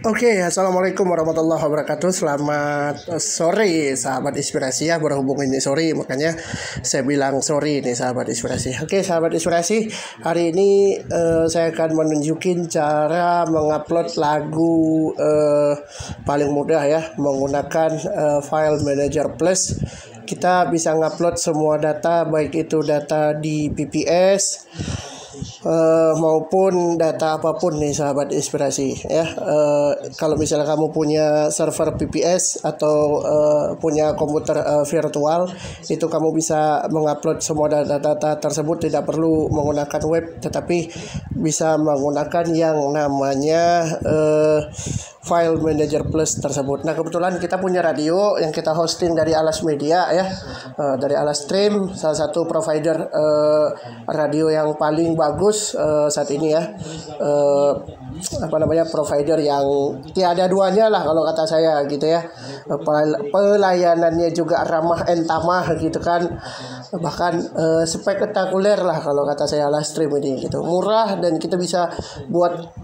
Oke, assalamualaikum warahmatullahi wabarakatuh. Selamat sore, sahabat inspirasi ya. Berhubung ini sore, makanya saya bilang sore nih, sahabat inspirasi. Oke, sahabat inspirasi, hari ini saya akan menunjukin cara mengupload lagu paling mudah ya, menggunakan File Manager Plus. Kita bisa ngupload semua data, baik itu data di PPS maupun data apapun nih, sahabat inspirasi ya. Kalau misalnya kamu punya server PPS atau punya komputer virtual, itu kamu bisa mengupload semua data-data tersebut, tidak perlu menggunakan web, tetapi bisa menggunakan yang namanya File Manager Plus tersebut. Nah, kebetulan kita punya radio yang kita hosting dari Alas Media ya, dari Alas Stream, salah satu provider radio yang paling bagus saat ini ya. Provider yang tiada duanya lah kalau kata saya gitu ya. Pelayanannya juga ramah entamah gitu kan, bahkan spektakuler lah kalau kata saya. Alas Stream ini gitu, murah, dan kita bisa buat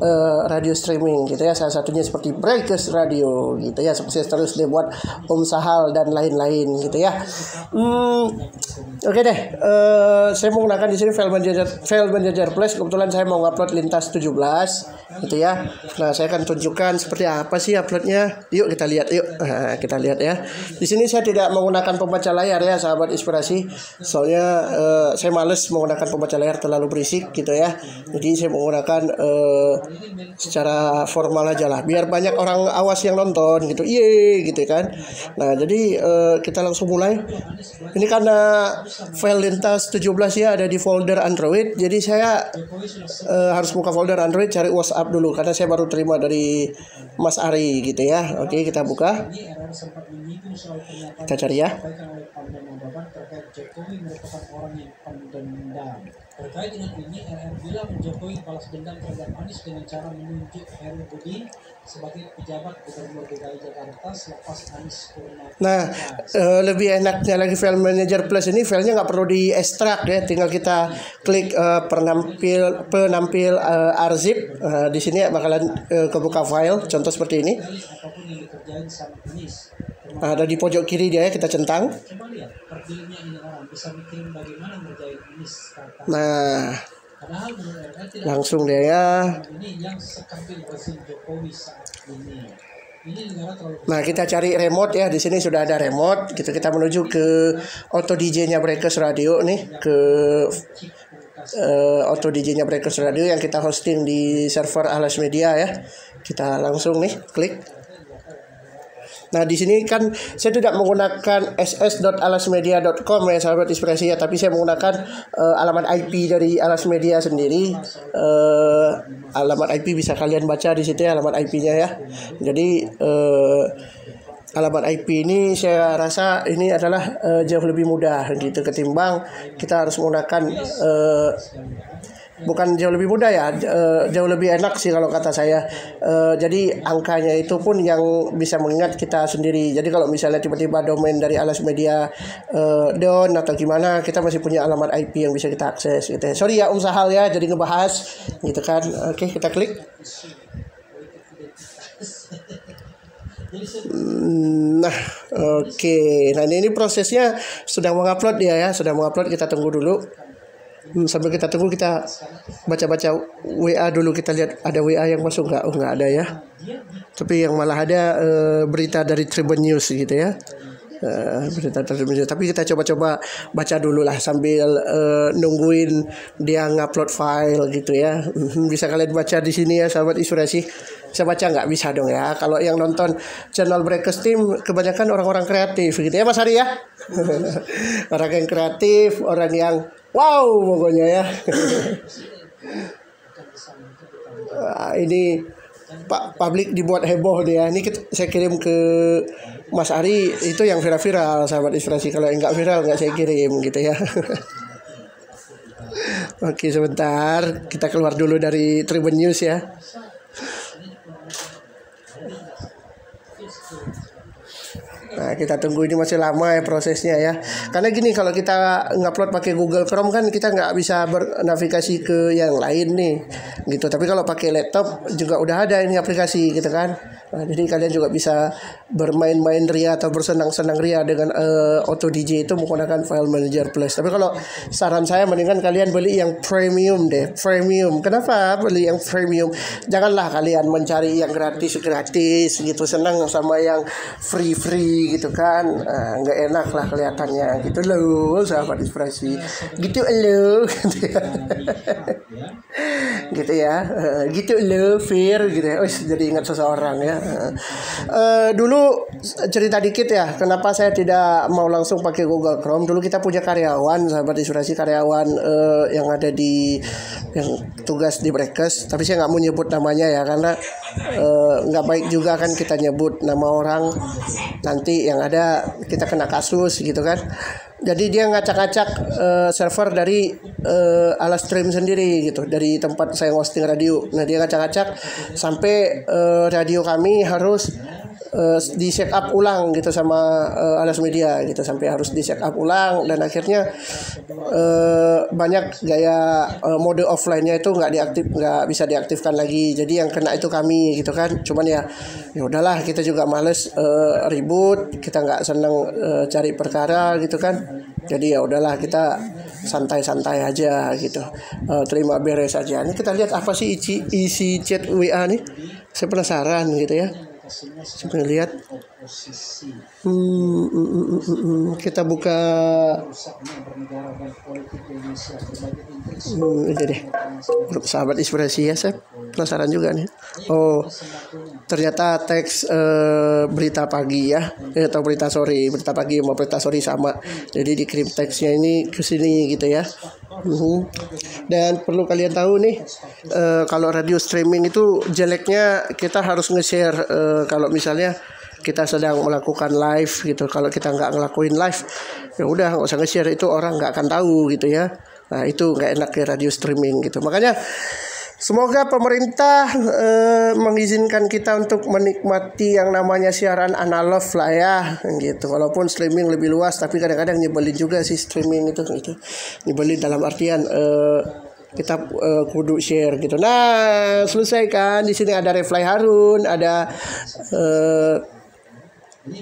radio streaming gitu ya. Salah satunya seperti Breakers Radio gitu ya, sukses terus deh buat Om Sahal dan lain-lain gitu ya. Oke deh, saya menggunakan di sini File Manager Plus. Kebetulan saya mau upload lintas 17 gitu ya. Nah, saya akan tunjukkan seperti apa sih uploadnya. Yuk kita lihat yuk. Kita lihat ya. Di sini saya tidak menggunakan pembaca layar ya, sahabat inspirasi. Soalnya saya males menggunakan pembaca layar, terlalu berisik gitu ya. Jadi saya menggunakan secara formal aja lah, biar banyak orang awas yang nonton gitu. Iya gitu kan. Nah, jadi kita langsung mulai. Ini karena file lintas 17 ya ada di folder Android. Jadi saya harus buka folder Android, cari WhatsApp dulu karena saya baru terima dari Mas Ari gitu ya. Oke, kita buka. Kita cari ya. Terkait dengan ini, RR bilang Jokowi balas dendam terhadap Anies dengan cara menunjuk Heru Budi sebagai pejabat Gubernur DKI Jakarta selepas Anies Purna. Nah, lebih enaknya lagi File Manager Plus ini, filenya nggak perlu di ekstrak ya, tinggal kita klik penampil arzip. Di sini bakalan kebuka file, contoh seperti ini. Apapun yang dikerjain sama Anies. Ada di pojok kiri dia ya, kita centang. Coba lihat, terpilihnya ini orang bisa mikirin bagaimana ngerjain Anies. Nah, padahal menurut RR tidak langsung dia ya. ini yang sekempil versi Jokowi saat ini. Ini negara terlalu. Nah, kita cari remote ya. Di sini sudah ada remote. Gitu, kita menuju ke auto DJ-nya Breakers Radio nih, ke auto DJ-nya Breakers Radio yang kita hosting di server Alas Media ya. Kita langsung nih klik. Nah, di sini kan saya tidak menggunakan ss.alasmedia.com ya, sahabat inspirasi ya, tapi saya menggunakan alamat IP dari Alas Media sendiri. Alamat IP bisa kalian baca di situ ya, alamat IP-nya ya. Jadi alamat IP ini saya rasa ini adalah jauh lebih mudah gitu ketimbang kita harus menggunakan bukan jauh lebih mudah ya, jauh lebih enak sih kalau kata saya. Jadi angkanya itu pun yang bisa mengingat kita sendiri. Jadi kalau misalnya tiba-tiba domain dari Alas Media down atau gimana, kita masih punya alamat IP yang bisa kita akses gitu ya. Sorry ya Om Sahal ya, jadi ngebahas gitu kan. Oke, kita klik. Nah, oke. Nah, ini prosesnya sudah mengupload dia ya, sudah mengupload. Kita tunggu dulu. Sambil kita tunggu, kita baca-baca WA dulu, kita lihat ada WA yang masuk nggak. Oh, nggak ada ya, tapi yang malah ada berita dari Tribun News gitu ya, berita Tribun News. Tapi kita coba-coba baca dulu lah sambil nungguin dia ngupload file gitu ya. Bisa kalian baca di sini ya, sahabat inspirasi. Bisa baca nggak? Bisa dong ya. Kalau yang nonton channel Breakers Team kebanyakan orang-orang kreatif gitu ya, Mas Ari ya. Orang yang kreatif, orang yang wow pokoknya ya. Ini Pak publik dibuat heboh dia. Ini saya kirim ke Mas Ari, itu yang viral-viral, sahabat inspirasi. Kalau yang nggak viral nggak saya kirim gitu ya. Oke, sebentar kita keluar dulu dari Tribun News ya. Nah, kita tunggu, ini masih lama ya prosesnya ya. Karena gini, kalau kita ngupload pakai Google Chrome kan kita nggak bisa bernavigasi ke yang lain nih, gitu. Tapi kalau pakai laptop juga udah ada ini aplikasi gitu kan. Nah, jadi kalian juga bisa bermain-main ria atau bersenang-senang ria dengan Auto DJ itu menggunakan File Manager Plus. Tapi kalau saran saya mendingan kalian beli yang premium deh, premium. Kenapa beli yang premium? Janganlah kalian mencari yang gratis gitu, senang sama yang free gitu kan. Nggak enak lah kelihatannya gitu loh, sahabat inspirasi. Gitu loh. Gitu ya. Gitu loh, Fir gitu ya. Jadi ingat seseorang ya. Dulu cerita dikit ya, kenapa saya tidak mau langsung pakai Google Chrome. Dulu kita punya karyawan, sahabat inspirasi, karyawan yang ada di yang tugas di Brekes, tapi saya nggak mau nyebut namanya ya, karena nggak baik juga kan kita nyebut nama orang, nanti yang ada kita kena kasus gitu kan. Jadi dia ngacak-ngacak server dari alat stream sendiri gitu, dari tempat saya hosting radio. Nah, dia ngacak-ngacak sampai radio kami harus di set up ulang gitu sama Alas Media gitu, sampai harus di set up ulang, dan akhirnya banyak gaya mode offline-nya itu nggak bisa diaktifkan lagi. Jadi yang kena itu kami gitu kan. Cuman ya udahlah, kita juga males ribut, kita nggak seneng cari perkara gitu kan. Jadi ya udahlah, kita santai-santai aja gitu, terima beres aja. Ini kita lihat apa sih isi chat WA nih, saya penasaran gitu ya. Coba lihat. Kita buka. Ini deh, sahabat inspirasi ya, saya penasaran juga nih. Oh, ternyata teks berita pagi ya, atau berita sore, berita pagi sama berita sore sama. Jadi dikirim teksnya ini ke sini gitu ya. Dan perlu kalian tahu nih, kalau radio streaming itu jeleknya kita harus nge-share. Kalau misalnya kita sedang melakukan live gitu, kalau kita nggak ngelakuin live, ya udah nggak usah nge-share, itu orang nggak akan tahu gitu ya. Nah, itu nggak enak ya radio streaming gitu. Makanya semoga pemerintah mengizinkan kita untuk menikmati yang namanya siaran analog lah ya gitu. Walaupun streaming lebih luas, tapi kadang-kadang nyebelin juga sih streaming itu gitu. Nyebelin dalam artian kita kudu share gitu. Nah, selesai kan. Di sini ada Refly Harun, ada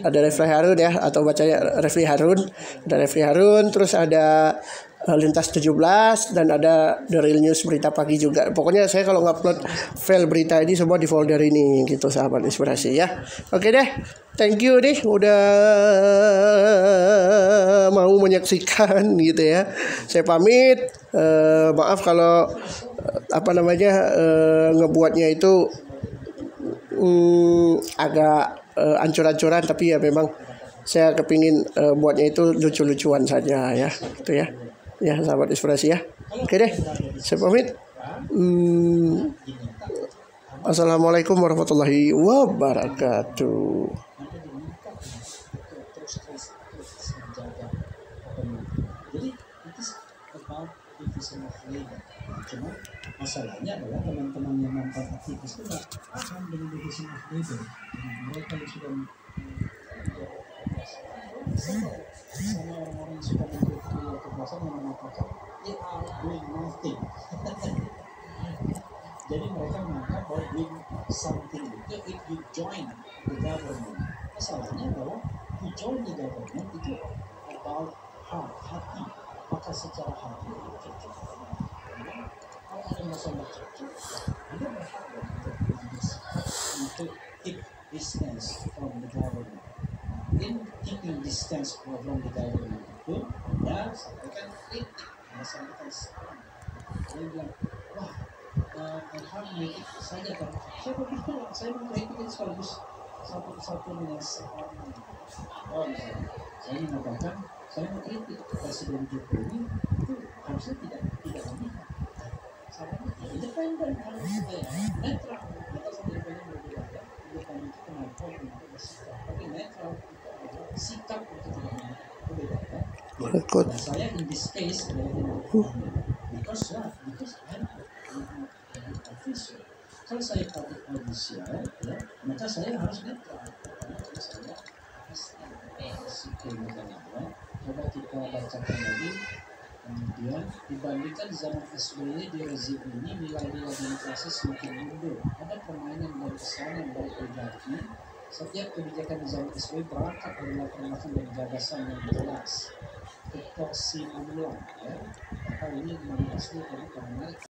Refly Harun ya, atau bacanya Refly Harun. Ada Refly Harun, terus ada Lintas 17, dan ada The Real News berita pagi juga. Pokoknya saya kalau ngupload file berita ini semua di folder ini gitu, sahabat inspirasi ya. Oke deh, thank you nih udah mau menyaksikan gitu ya. Saya pamit. Maaf kalau ngebuatnya itu agak ancur-ancuran, tapi ya memang saya kepingin buatnya itu lucu-lucuan saja ya, gitu ya. Ya, sahabat inspirasi ya. Oke deh, saya pamit. Assalamualaikum warahmatullahi wabarakatuh. Cuma masalahnya adalah teman-teman yang mantan aktivis itu nggak paham dengan division of labor. Mereka yang sudah sama orang-orang yang sudah mengikuti kekuasaan yang mengatakan they are doing nothing. Jadi mereka menganggap bahwa doing something itu if you join the government. Masalahnya adalah to join the government itu about hati. Maka secara hati itu cocok. Kalau ada masalah cocok, Anda berhak untuk keep distance from the government. In keeping distance from the government itu, Anda sampaikan kritik, Anda sampaikan saran. Anda bilang, wah, berhak mengkritik saja kan? Siapa bilang saya mengkritik sekaligus satu dengan seorang. Oh, saya mengatakan saya mengkritik Presiden Jokowi itu harusnya tidak memihak. Salahnya independen, harus netral. Kita sama independen berbeda. Independen itu kenapa bersikap, tapi netral itu adalah sikap untuk tidak membedakan. Dan saya in this case adalah independen because I'm an official. Kalau saya public official, ya, maka saya harus netral. Karena saya Coba kita bacakan lagi. Kemudian dibandingkan zaman SBY di rezim ini nilai-nilai demokrasi semakin mundur. Ada permainan dan pesanan dari oligarki. Setiap kebijakan di zaman SBY berangkat dari latar belakang dan gagasan yang jelas. Ketersinambungan, ya. Maka ini mengenai asli karena menarik